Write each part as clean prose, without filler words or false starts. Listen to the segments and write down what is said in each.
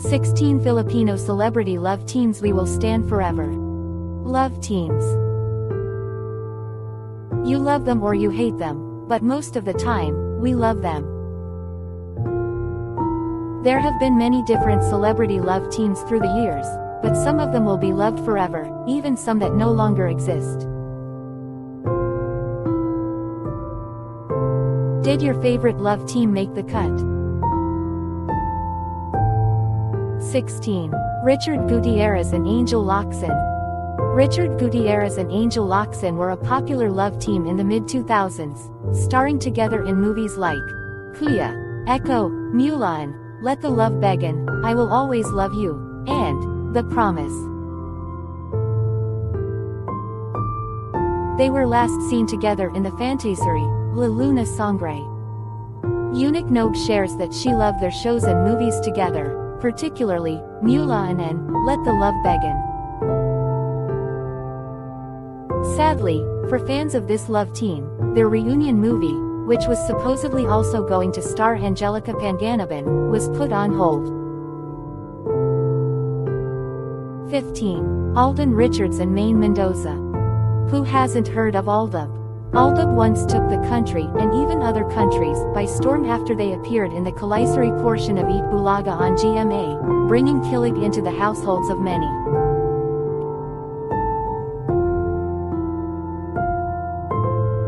16 Filipino celebrity love teams we will stand forever. Love teams. You love them or you hate them, but most of the time, we love them. There have been many different celebrity love teams through the years, but some of them will be loved forever, even some that no longer exist. Did your favorite love team make the cut? 16. Richard Gutierrez and Angel Locsin. Richard Gutierrez and Angel Locsin were a popular love team in the mid-2000s, starring together in movies like Kuya, Echo, Mulan, Let the Love Begin, I Will Always Love You, and The Promise. They were last seen together in the fantaserie, La Luna Sangre. Unique Nogue shares that she loved their shows and movies together, particularly Mulan and Let the Love Begin. Sadly, for fans of this love team, their reunion movie, which was supposedly also going to star Angelica Panganiban, was put on hold. 15. Alden Richards and Maine Mendoza. Who hasn't heard of Aldab? Aldab once took the country, and even other countries, by storm after they appeared in the Kalaisari portion of Eat Bulaga on GMA, bringing kilig into the households of many.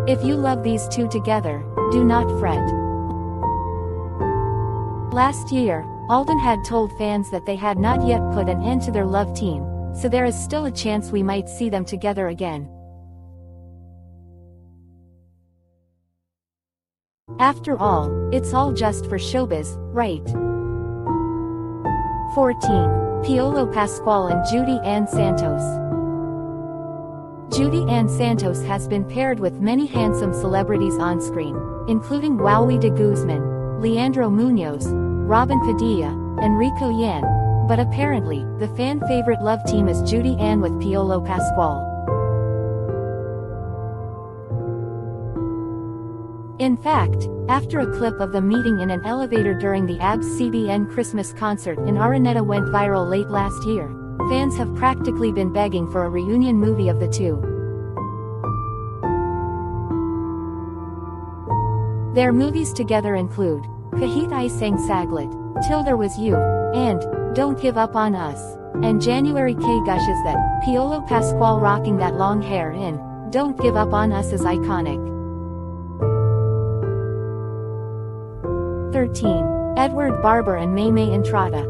If you love these two together, do not fret. Last year, Alden had told fans that they had not yet put an end to their love team, so there is still a chance we might see them together again. After all, it's all just for showbiz, right? 14. Piolo Pascual and Judy Ann Santos. Judy Ann Santos has been paired with many handsome celebrities on screen, including Wowie de Guzman, Leandro Munoz, Robin Padilla, and Rico Yan, but apparently, the fan-favorite love team is Judy Ann with Piolo Pascual. In fact, after a clip of them meeting in an elevator during the ABS-CBN Christmas concert in Araneta went viral late last year, fans have practically been begging for a reunion movie of the two. Their movies together include Kahit Ay Sang Saglit, Till There Was You, and Don't Give Up on Us, and January K gushes that Piolo Pascual rocking that long hair in Don't Give Up on Us is iconic. 13. Edward Barber and Maymay Entrada.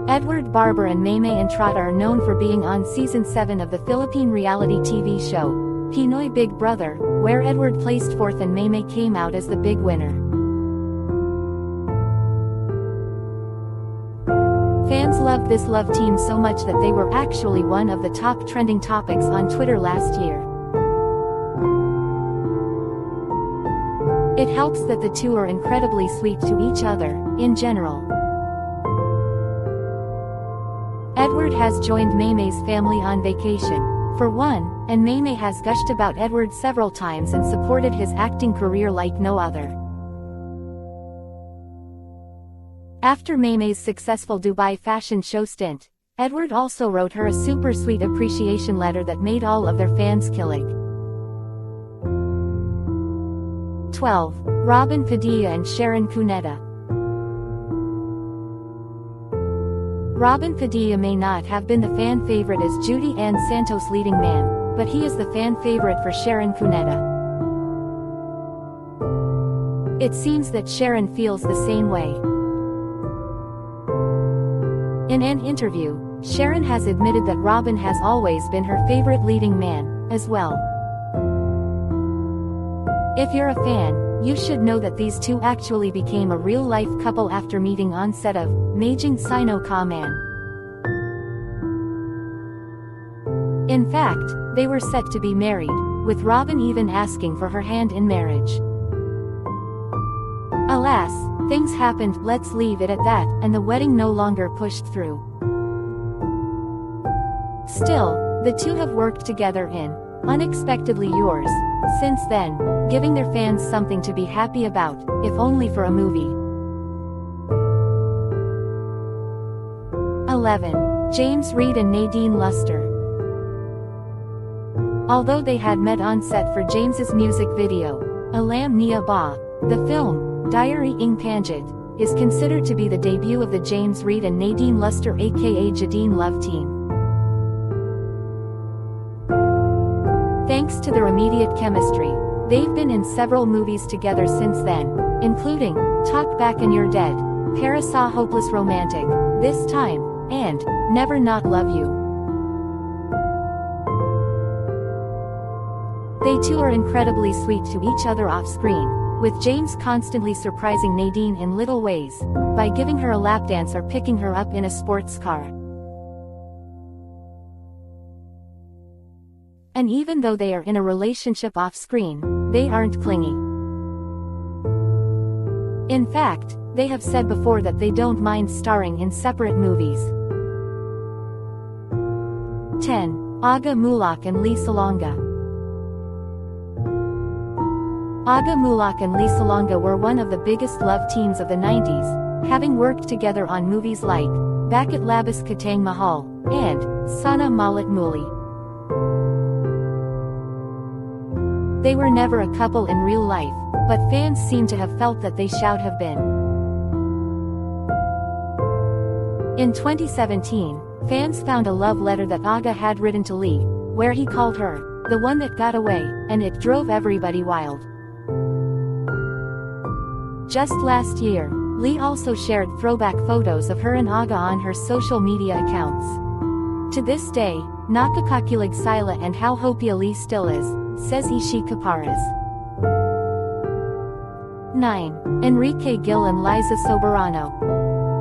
Edward Barber and Maymay Entrada are known for being on Season 7 of the Philippine reality TV show, Pinoy Big Brother, where Edward placed fourth and Maymay came out as the big winner. Fans loved this love team so much that they were actually one of the top trending topics on Twitter last year. It helps that the two are incredibly sweet to each other, in general. Edward has joined Maymay's family on vacation, for one, and Maymay has gushed about Edward several times and supported his acting career like no other. After Maymay's successful Dubai fashion show stint, Edward also wrote her a super sweet appreciation letter that made all of their fans kilig. 12. Robin Padilla and Sharon Cuneta. Robin Padilla may not have been the fan favorite as Judy Ann Santos' leading man, but he is the fan favorite for Sharon Cuneta. It seems that Sharon feels the same way. In an interview, Sharon has admitted that Robin has always been her favorite leading man, as well. If you're a fan, you should know that these two actually became a real-life couple after meeting on set of Maging Sino Ka Man. In fact, they were set to be married, with Robin even asking for her hand in marriage. Alas, things happened, let's leave it at that, and the wedding no longer pushed through. Still, the two have worked together in Unexpectedly Yours since then, giving their fans something to be happy about, if only for a movie. 11. James Reid and Nadine Luster. Although they had met on set for James's music video, Alam Nia Ba, the film, Diary ng Panjit, is considered to be the debut of the James Reid and Nadine Luster aka Jadine Love Team. Thanks to their immediate chemistry, they've been in several movies together since then, including Talk Back and You're Dead, Para Sa Hopeless Romantic, This Time, and Never Not Love You. They two are incredibly sweet to each other off-screen, with James constantly surprising Nadine in little ways, by giving her a lap dance or picking her up in a sports car. And even though they are in a relationship off-screen, they aren't clingy. In fact, they have said before that they don't mind starring in separate movies. 10. Aga Mulak and Lee Salonga. Aga Mulak and Lee Salonga were one of the biggest love teams of the 90s, having worked together on movies like Back at Labis Katang Mahal and Sana Malit Muli. They were never a couple in real life, but fans seem to have felt that they should have been. In 2017, fans found a love letter that Aga had written to Lee, where he called her the one that got away, and it drove everybody wild. Just last year, Lee also shared throwback photos of her and Aga on her social media accounts. To this day, Nakakakilig Sila and how hopia Lee still is, says Ishi Caparas. 9. Enrique Gil and Liza Soberano.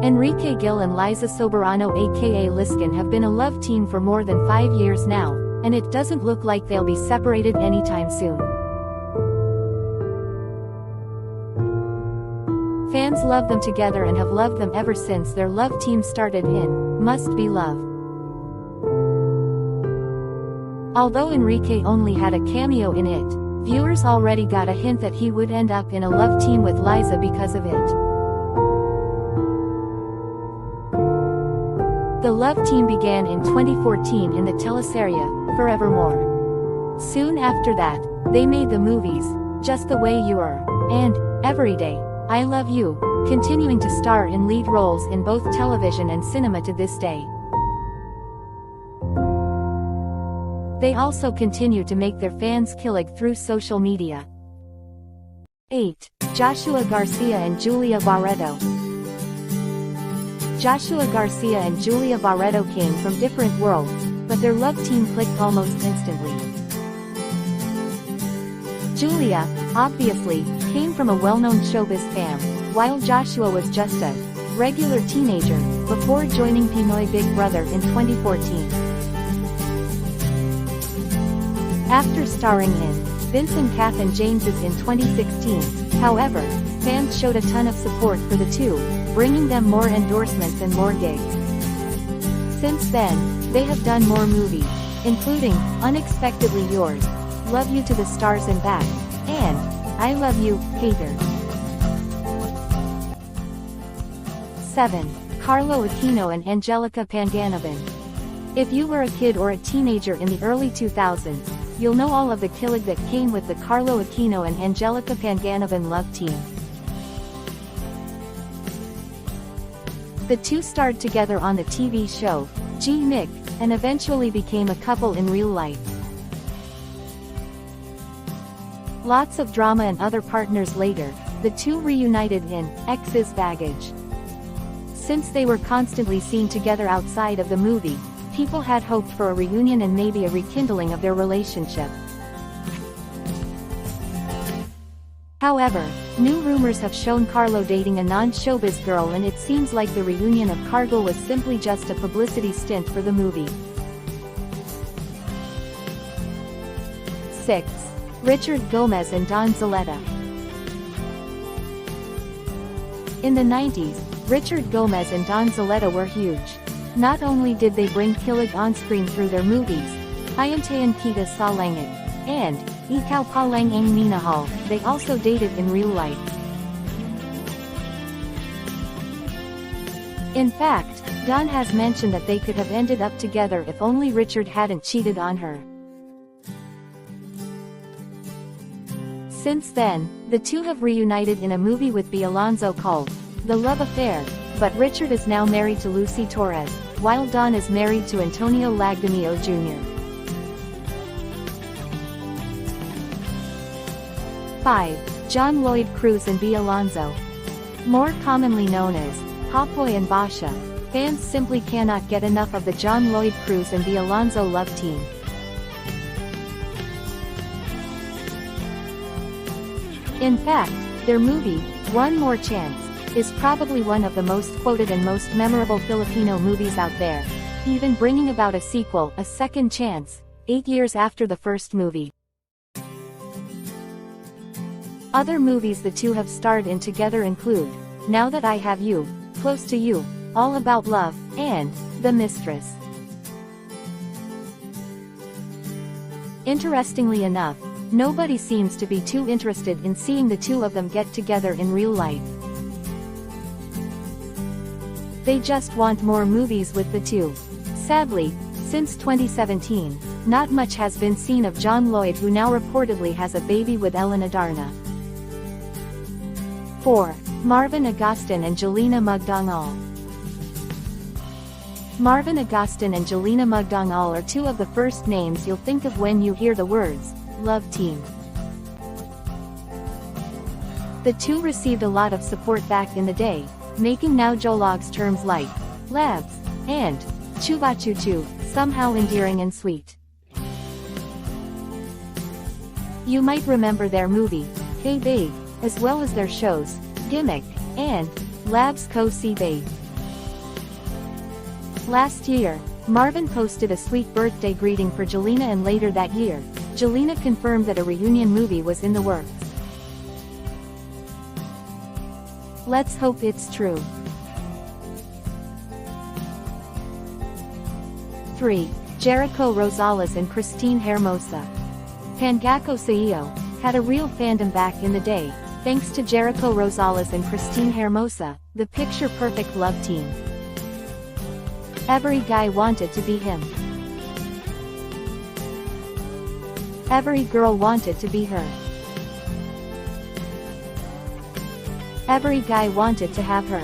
Enrique Gil and Liza Soberano aka Liskin have been a love team for more than 5 years now, and it doesn't look like they'll be separated anytime soon. Fans love them together and have loved them ever since their love team started in Must Be Love. Although Enrique only had a cameo in it, viewers already got a hint that he would end up in a love team with Liza because of it. The love team began in 2014 in the teleserie, Forevermore. Soon after that, they made the movies, Just the Way You Are, and Every Day, I Love You, continuing to star in lead roles in both television and cinema to this day. They also continue to make their fans kilig through social media. 8. Joshua Garcia and Julia Barreto. Joshua Garcia and Julia Barreto came from different worlds, but their love team clicked almost instantly. Julia, obviously, came from a well-known showbiz fam, while Joshua was just a regular teenager, before joining Pinoy Big Brother in 2014. After starring in Vincent Kath and James's in 2016, however, fans showed a ton of support for the two, bringing them more endorsements and more gigs. Since then, they have done more movies, including Unexpectedly Yours, Love You to the Stars and Back, and I Love You, Hater. 7. Carlo Aquino and Angelica Panganiban. If you were a kid or a teenager in the early 2000s, you'll know all of the kilig that came with the Carlo Aquino and Angelica Panganiban love team. The two starred together on the TV show, G Mick, and eventually became a couple in real life. Lots of drama and other partners later, the two reunited in X's Baggage. Since they were constantly seen together outside of the movie, people had hoped for a reunion and maybe a rekindling of their relationship. However, new rumors have shown Carlo dating a non-showbiz girl, and it seems like the reunion of Carlo was simply just a publicity stint for the movie. 6. Richard Gomez and Don Zaletta. In the 90s, Richard Gomez and Don Zaletta were huge. Not only did they bring kilig on-screen through their movies, Hayantayan Kita Sa Langit, and Ikaw Pa Lang Ang Minahal, they also dated in real life. In fact, Dawn has mentioned that they could have ended up together if only Richard hadn't cheated on her. Since then, the two have reunited in a movie with B. Alonzo called The Love Affair, but Richard is now married to Lucy Torres, while Dawn is married to Antonio Lagdamio Jr. 5. John Lloyd Cruz and B. Alonzo. More commonly known as Popoy and Basha, fans simply cannot get enough of the John Lloyd Cruz and B. Alonzo love team. In fact, their movie, One More Chance, is probably one of the most quoted and most memorable Filipino movies out there, even bringing about a sequel, A Second Chance, 8 years after the first movie. Other movies the two have starred in together include Now That I Have You, Close to You, All About Love, and The Mistress. Interestingly enough, nobody seems to be too interested in seeing the two of them get together in real life. They just want more movies with the two. Sadly, since 2017, not much has been seen of John Lloyd, who now reportedly has a baby with Ellen Adarna. 4. Marvin Agustin and Jelena Magdangal. Marvin Agustin and Jelena Magdangal are two of the first names you'll think of when you hear the words love team. The two received a lot of support back in the day, making now Jolog's terms like labs and chubachuchu somehow endearing and sweet. You might remember their movie, Hey Babe, as well as their shows, Gimmick, and Labs Co. Si Babe. Last year, Marvin posted a sweet birthday greeting for Jelena, and later that year, Jelena confirmed that a reunion movie was in the works. Let's hope it's true. 3. Jericho Rosales and Christine Hermosa. Pangako Sao had a real fandom back in the day, thanks to Jericho Rosales and Christine Hermosa, the picture-perfect love team. Every guy wanted to be him. Every girl wanted to be her. Every guy wanted to have her.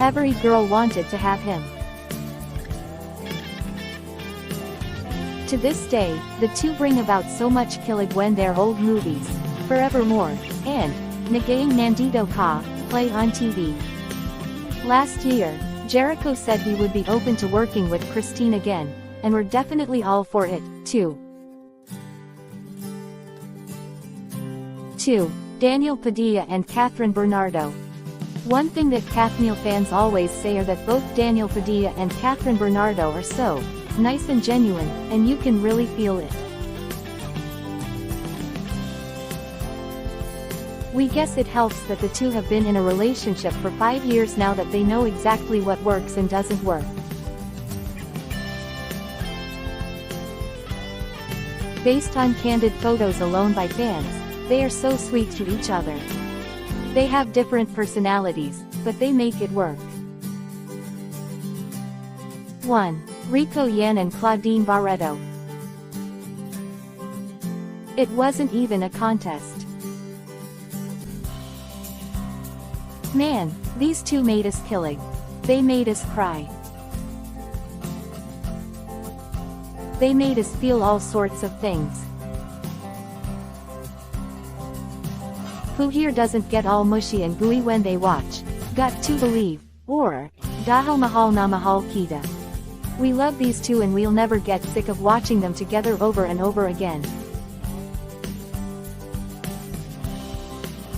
Every girl wanted to have him. To this day, the two bring about so much kilig when their old movies, Forevermore, and Nagayang Nandito Ka, play on TV. Last year, Jericho said he would be open to working with Christine again, and we're definitely all for it, too. 2. Daniel Padilla and Catherine Bernardo. One thing that Kathniel fans always say are that both Daniel Padilla and Catherine Bernardo are so nice and genuine, and you can really feel it. We guess it helps that the two have been in a relationship for 5 years now, that they know exactly what works and doesn't work. Based on candid photos alone by fans, they are so sweet to each other. They have different personalities, but they make it work. 1. Rico Yan and Claudine Barreto. It wasn't even a contest. Man, these two made us killing. They made us cry. They made us feel all sorts of things. Who here doesn't get all mushy and gooey when they watch Got to Believe, or Dahil Mahal na Mahal Kita? We love these two and we'll never get sick of watching them together over and over again.